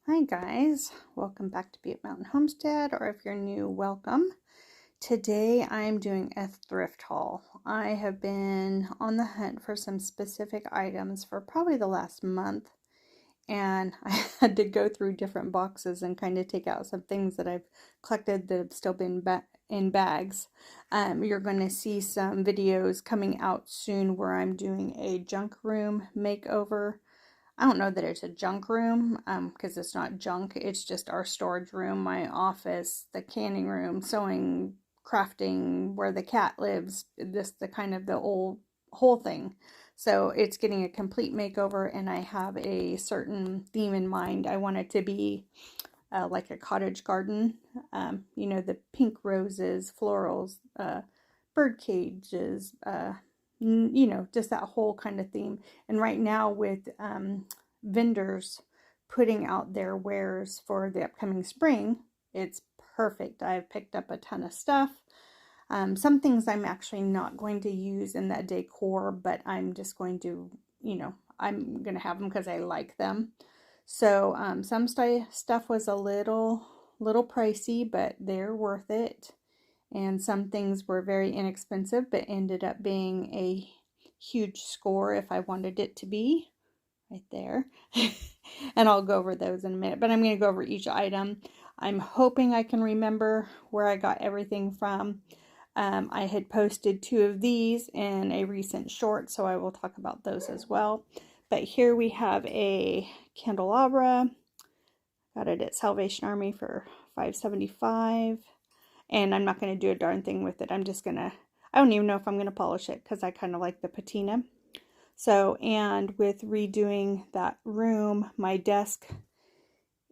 Hi guys, welcome back to Butte Mountain Homestead, or if you're new, welcome. Today I'm doing a thrift haul. I have been on the hunt for some specific items for probably the last month, and I had to go through different boxes and kind of take out some things that I've collected that have still been in bags. You're going to see some videos coming out soon where I'm doing a junk room makeover. I don't know that it's a junk room, because it's not junk. It's just our storage room, my office, the canning room, sewing, crafting, where the cat lives, the kind of the whole thing. So it's getting a complete makeover, and I have a certain theme in mind. I want it to be like a cottage garden. The pink roses, florals, bird cages, just that whole kind of theme. And right now with vendors putting out their wares for the upcoming spring, it's perfect. I've picked up a ton of stuff. Some things I'm actually not going to use in that decor, but I'm just going to, I'm going to have them because I like them. So some stuff was a little pricey, but they're worth it. And some things were very inexpensive, but ended up being a huge score if I wanted it to be. Right there. And I'll go over those in a minute, but I'm going to go over each item. I'm hoping I can remember where I got everything from. I had posted 2 of these in a recent short, so I will talk about those as well. But here we have a candelabra. Got it at Salvation Army for $5.75. And I'm not going to do a darn thing with it. I don't even know if I'm going to polish it because I kind of like the patina. So, and with redoing that room, my desk,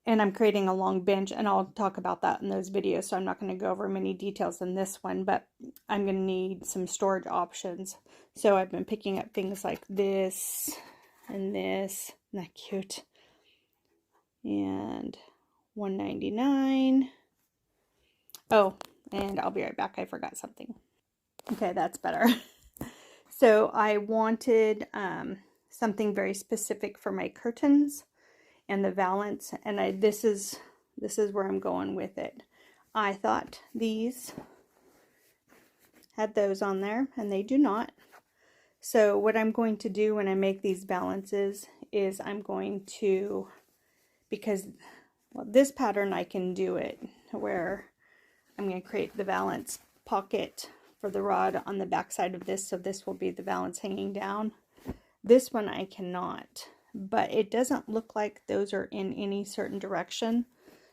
and I'm creating a long bench, and I'll talk about that in those videos, so I'm not going to go over many details in this one, but I'm going to need some storage options. So I've been picking up things like this and this. Isn't that cute? And $1.99. Oh, and I'll be right back. I forgot something. Okay, that's better. So I wanted something very specific for my curtains and the valance, and this is where I'm going with it. I thought these had those on there, and they do not. So what I'm going to do when I make these valances is I'm going to, because this pattern I can do it where I'm going to create the valance pocket for the rod on the back side of this, so this will be the valance hanging down. This one I cannot, but it doesn't look like those are in any certain direction.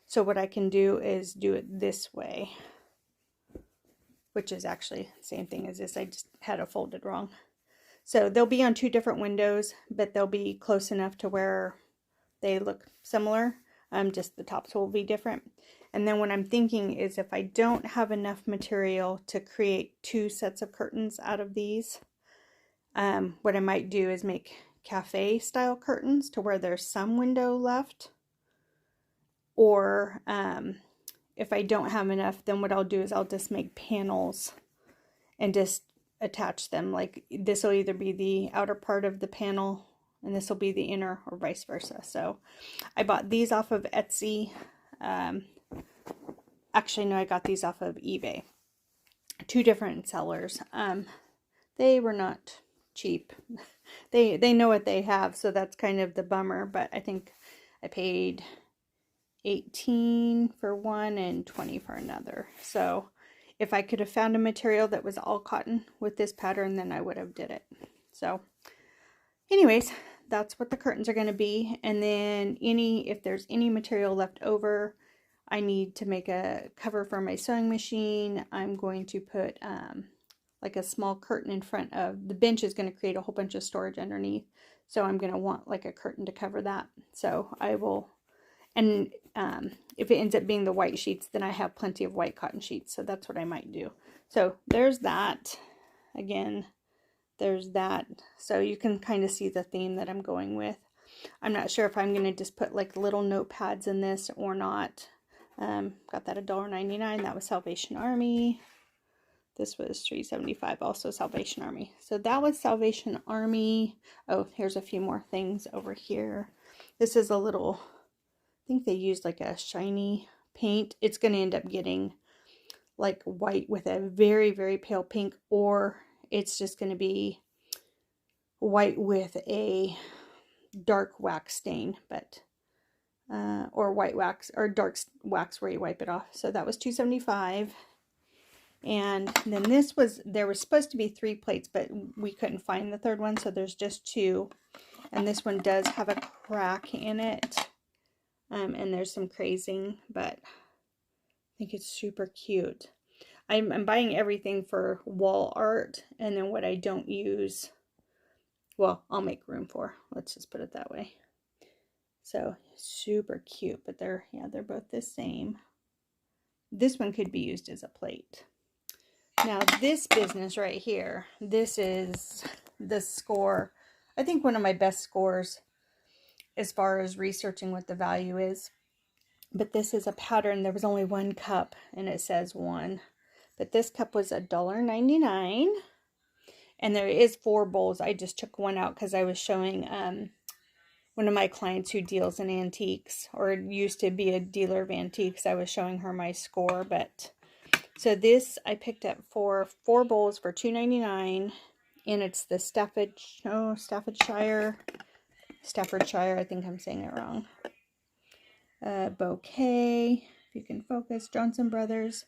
So what I can do is do it this way, which is actually the same thing as this. I just had it folded wrong. So they'll be on 2 different windows, but they'll be close enough to where they look similar. Just the tops will be different. And then what I'm thinking is if I don't have enough material to create 2 sets of curtains out of these, what I might do is make cafe style curtains to where there's some window left. Or if I don't have enough, then what I'll do is I'll just make panels and just attach them. Like this will either be the outer part of the panel and this will be the inner, or vice versa. So I bought these off of Etsy. Actually, no, I got these off of eBay. 2 different sellers. They were not cheap. They know what they have, so that's kind of the bummer. But I think I paid $18 for one and $20 for another. So if I could have found a material that was all cotton with this pattern, then I would have did it. So anyways, that's what the curtains are going to be. And then if there's any material left over, I need to make a cover for my sewing machine. I'm going to put like a small curtain in front of the bench. Is going to create a whole bunch of storage underneath. So I'm going to want like a curtain to cover that. So I will, and if it ends up being the white sheets, then I have plenty of white cotton sheets. So that's what I might do. So there's that. Again, there's that. So you can kind of see the theme that I'm going with. I'm not sure if I'm going to just put like little notepads in this or not. Got that $1.99. That was Salvation Army. This was $3.75, also Salvation Army. So that was Salvation Army. Oh, here's a few more things over here. This is a little think they used like a shiny paint. It's going to end up getting like white with a very, very pale pink, or it's just going to be white with a dark wax stain, but or white wax or dark wax where you wipe it off. So that was $2.75. And then this was, there was supposed to be 3 plates, but we couldn't find the third one, so there's just 2. And this one does have a crack in it, and there's some crazing, but I think it's super cute. I'm buying everything for wall art, and then what I don't use, well, I'll make room for. Let's just put it that way. So super cute, but they're both the same. This one could be used as a plate. Now this business right here, this is the score. I think one of my best scores as far as researching what the value is. But this is a pattern. There was only 1 cup and it says 1. But this cup was $1.99. And there is 4 bowls. I just took one out because I was showing one of my clients who deals in antiques, or used to be a dealer of antiques. I was showing her my score, but so this I picked up for 4 bowls for $2.99, and it's the Staffordshire. I think I'm saying it wrong. Bouquet, if you can focus, Johnson Brothers.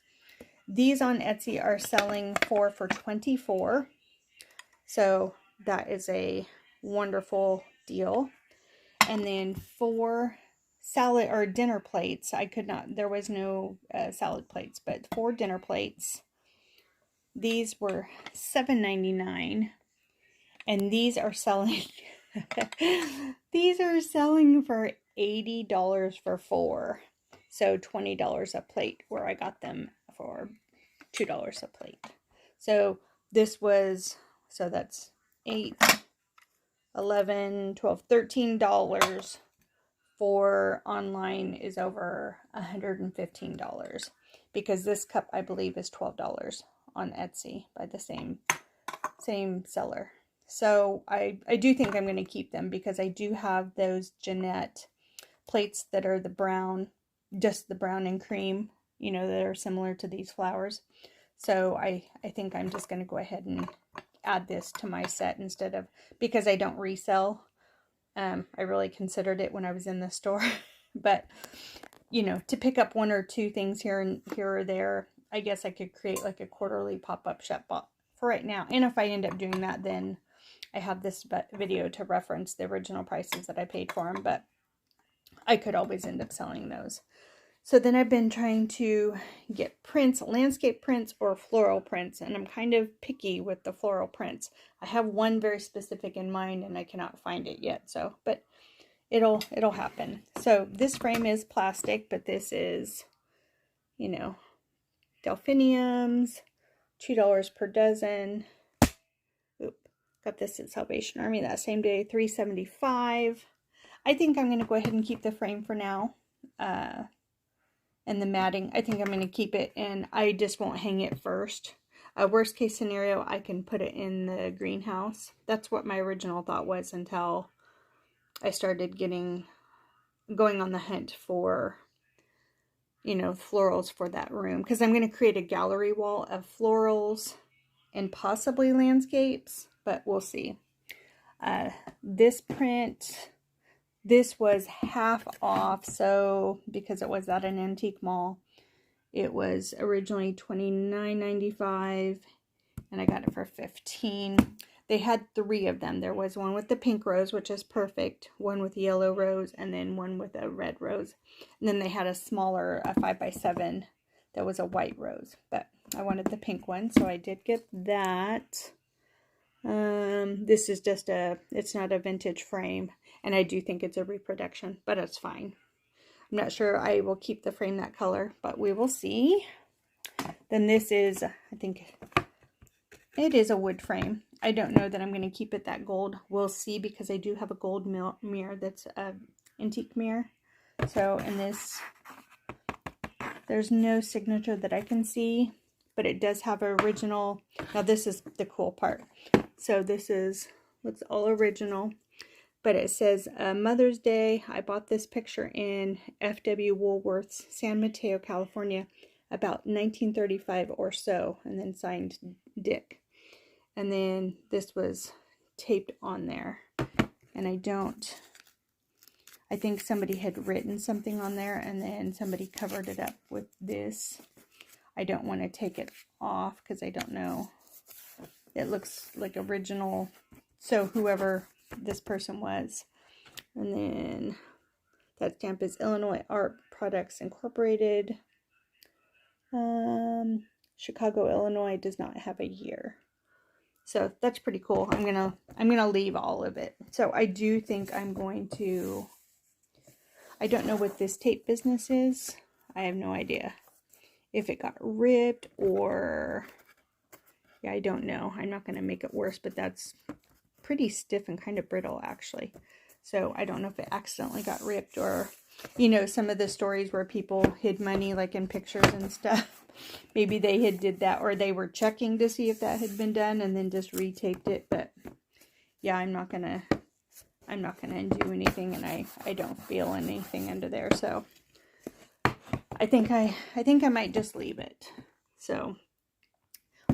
These on Etsy are selling 4 for $24. So that is a wonderful deal. And then 4 salad or dinner plates. I could not, there was no salad plates, but 4 dinner plates. These were $7.99. And these are selling, these are selling for $80 for 4. So $20 a plate, where I got them for $2 a plate. So this was, so that's 8, 11, 12, $13 for online is over $115, because this cup I believe is $12 on Etsy by the same seller. So I do think I'm going to keep them, because I do have those Jeanette plates that are the brown, just the brown and cream, you know, that are similar to these flowers. So I think I'm just going to go ahead and add this to my set instead of, because I don't resell. I really considered it when I was in the store, but you know, to pick up 1 or 2 things here or there, I guess I could create like a quarterly pop-up shop for right now. And if I end up doing that, then I have this video to reference the original prices that I paid for them, but I could always end up selling those. So then I've been trying to get prints, landscape prints or floral prints, and I'm kind of picky with the floral prints. I have one very specific in mind and I cannot find it yet, so, but it'll happen. So this frame is plastic, but this is, you know, delphiniums, $2 per dozen. Oop, got this at Salvation Army that same day, $3.75. I think I'm going to go ahead and keep the frame for now. And the matting, I think I'm going to keep it, and I just won't hang it first. Worst case scenario, I can put it in the greenhouse. That's what my original thought was until I started going on the hunt for, you know, florals for that room. Because I'm going to create a gallery wall of florals and possibly landscapes, but we'll see. This print, this was half off, so because it was at an antique mall, it was originally $29.95, and I got it for $15. They had 3 of them. There was one with the pink rose, which is perfect, one with yellow rose, and then one with a red rose. And then they had a smaller, a 5x7 that was a white rose, but I wanted the pink one, so I did get that. This is just it's not a vintage frame, and I do think it's a reproduction, but it's fine. I'm not sure I will keep the frame that color, but we will see. Then this is, I think it is a wood frame. I don't know that I'm going to keep it that gold. We'll see, because I do have a gold mirror that's an antique mirror. So in this, there's no signature that I can see, but it does have an original. Now this is the cool part. So this is what's all original, but it says Mother's Day. I bought this picture in F.W. Woolworth's, San Mateo, California, about 1935 or so, and then signed Dick. And then this was taped on there, and I think somebody had written something on there, and then somebody covered it up with this. I don't want to take it off because I don't know. It looks like original, so whoever this person was. And then that stamp is Illinois Art Products Incorporated. Chicago, Illinois does not have a year. So that's pretty cool. I'm gonna leave all of it. So I do think I'm going to, I don't know what this tape business is. I have no idea if it got ripped or, yeah, I don't know. I'm not going to make it worse, but that's pretty stiff and kind of brittle actually. So I don't know if it accidentally got ripped, or, you know, some of the stories where people hid money like in pictures and stuff. Maybe they had did that, or they were checking to see if that had been done and then just retaped it. But yeah, I'm not gonna undo anything, and I don't feel anything under there. So I think I might just leave it. So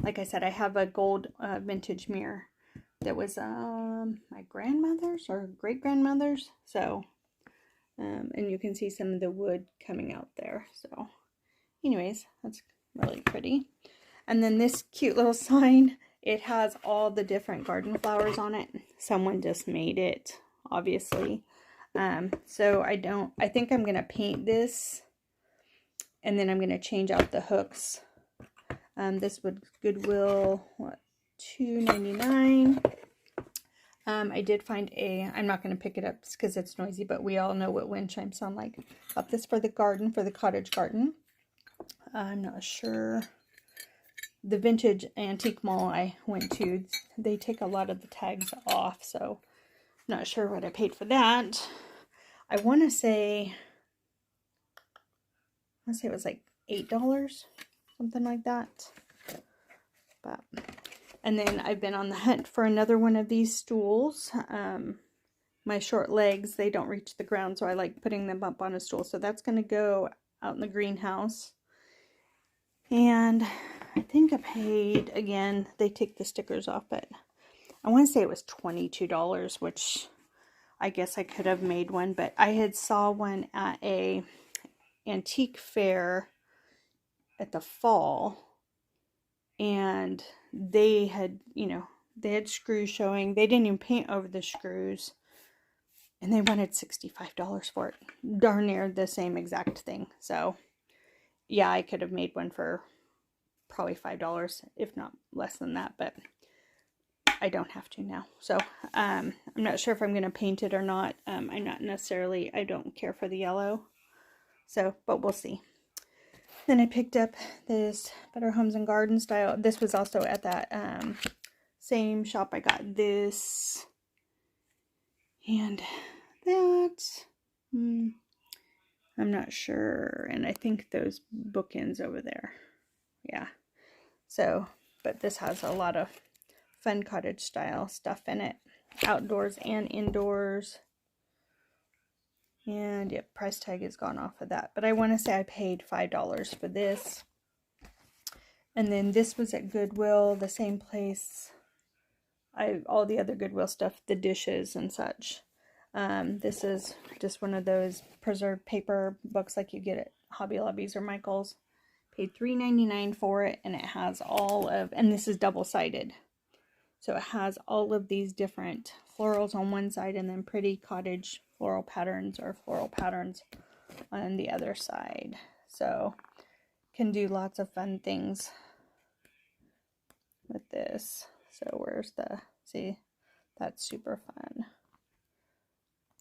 like I said, I have a gold vintage mirror that was my grandmother's or great-grandmother's. So and you can see some of the wood coming out there. So anyways, that's really pretty. And then this cute little sign, it has all the different garden flowers on it. Someone just made it, obviously. So I think I'm gonna paint this, and then I'm gonna change out the hooks. This would Goodwill, what, $2.99. I did find I'm not going to pick it up because it's noisy, but we all know what wind chimes sound like. Got this for the garden, for the cottage garden. I'm not sure. The vintage antique mall I went to, they take a lot of the tags off, so I'm not sure what I paid for that. I want to say it was like $8, something like that. But, and then I've been on the hunt for another one of these stools. My short legs, they don't reach the ground, so I like putting them up on a stool. So that's going to go out in the greenhouse. And I think I paid, again, they take the stickers off, but I want to say it was $22, which I guess I could have made one, but I had saw one at a antique fair at the fall, and they had, you know, they had screws showing. They didn't even paint over the screws, and they wanted $65 for it. Darn near the same exact thing. So yeah, I could have made one for probably $5, if not less than that, but I don't have to now. So I'm not sure if I'm going to paint it or not. I'm not necessarily, I don't care for the yellow. So, but we'll see. Then I picked up this Better Homes and Garden style. This was also at that same shop. I got this and that. I'm not sure. And I think those bookends over there. Yeah. So, but this has a lot of fun cottage style stuff in it. Outdoors and indoors. And yep, price tag is gone off of that. But I want to say I paid $5 for this. And then this was at Goodwill, the same place. All the other Goodwill stuff, the dishes and such. This is just one of those preserved paper books like you get at Hobby Lobbies or Michael's. Paid $3.99 for it, and it has all of, and this is double-sided. So it has all of these different florals on one side and then pretty cottage floral patterns or floral patterns on the other side. So can do lots of fun things with this. So where's the, see, that's super fun.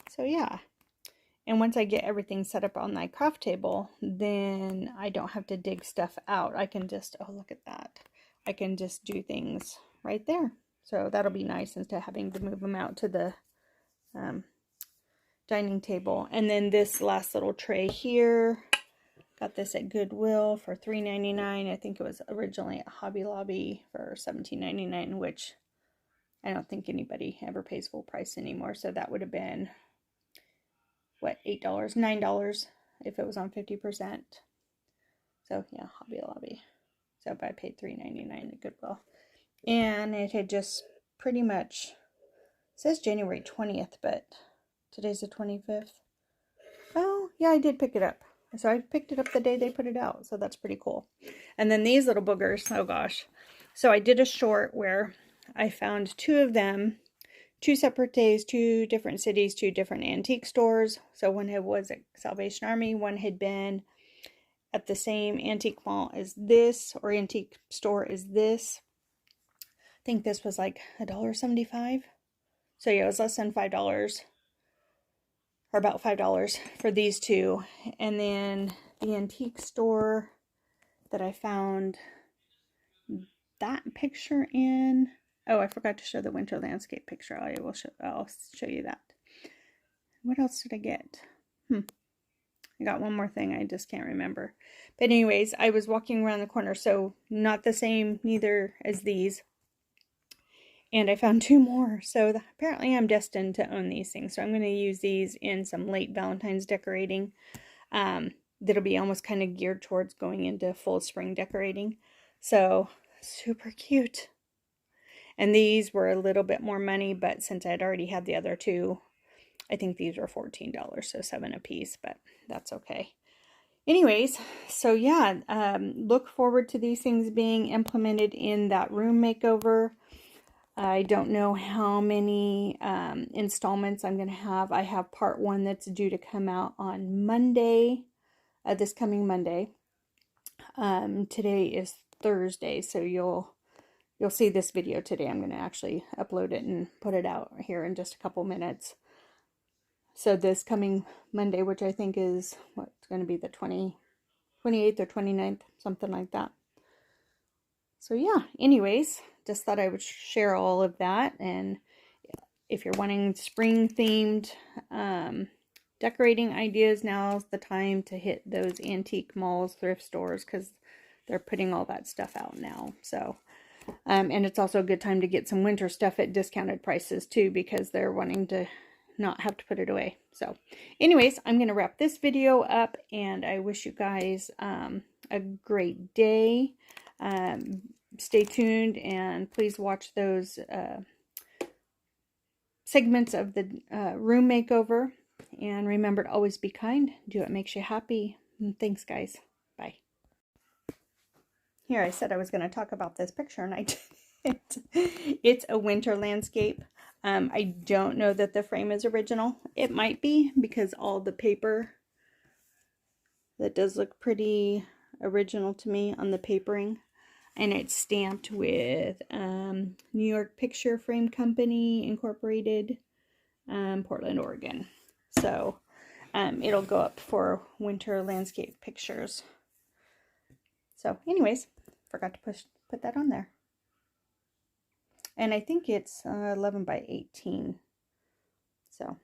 So yeah. And once I get everything set up on my craft table, then I don't have to dig stuff out. I can just, oh, look at that. I can just do things right there. So that'll be nice instead of having to move them out to the dining table. And then this last little tray here, got this at Goodwill for $3.99. I think it was originally at Hobby Lobby for $17.99, which I don't think anybody ever pays full price anymore. So that would have been, what, $8, $9 if it was on 50%. So yeah, Hobby Lobby. So I paid $3.99 at Goodwill. And it had just pretty much, it says January 20th, but today's the 25th. Oh, yeah, I did pick it up. So I picked it up the day they put it out. So that's pretty cool. And then these little boogers, oh gosh. So I did a short where I found 2 of them, 2 separate days, 2 different cities, 2 different antique stores. So one was at Salvation Army, one had been at the same antique mall as this, or antique store as this. I think this was like $1.75. So yeah, it was less than $5, or about $5 for these 2. And then the antique store that I found that picture in. Oh, I forgot to show the winter landscape picture. I'll show you that. What else did I get? I got one more thing. I just can't remember. But anyways, I was walking around the corner, so not the same neither as these. And I found 2 more. So apparently I'm destined to own these things. So I'm going to use these in some late Valentine's decorating. That'll be almost kind of geared towards going into full spring decorating. So super cute. And these were a little bit more money, but since I'd already had the other 2, I think these were $14, so $7 a piece, but that's okay. Anyways, so yeah, look forward to these things being implemented in that room makeover. I don't know how many installments I'm going to have. I have part 1 that's due to come out on Monday, this coming Monday. Today is Thursday, so you'll see this video today. I'm going to actually upload it and put it out here in just a couple minutes. So this coming Monday, which I think is what's going to be the 28th or 29th, something like that. So yeah, anyways, just thought I would share all of that. And if you're wanting spring themed decorating ideas, now's the time to hit those antique malls, thrift stores, because they're putting all that stuff out now. So and it's also a good time to get some winter stuff at discounted prices too, because they're wanting to not have to put it away. So anyways, I'm going to wrap this video up, and I wish you guys a great day. Stay tuned, and please watch those segments of the room makeover. And remember to always be kind. Do what makes you happy. And thanks, guys. Bye. Here, I said I was going to talk about this picture, and I didn't. It's a winter landscape. I don't know that the frame is original. It might be, because all the paper, that does look pretty original to me on the papering. And it's stamped with New York Picture Frame Company Incorporated, Portland, Oregon. So it'll go up for winter landscape pictures. So anyways, forgot to put that on there. And I think it's 11 by 18. So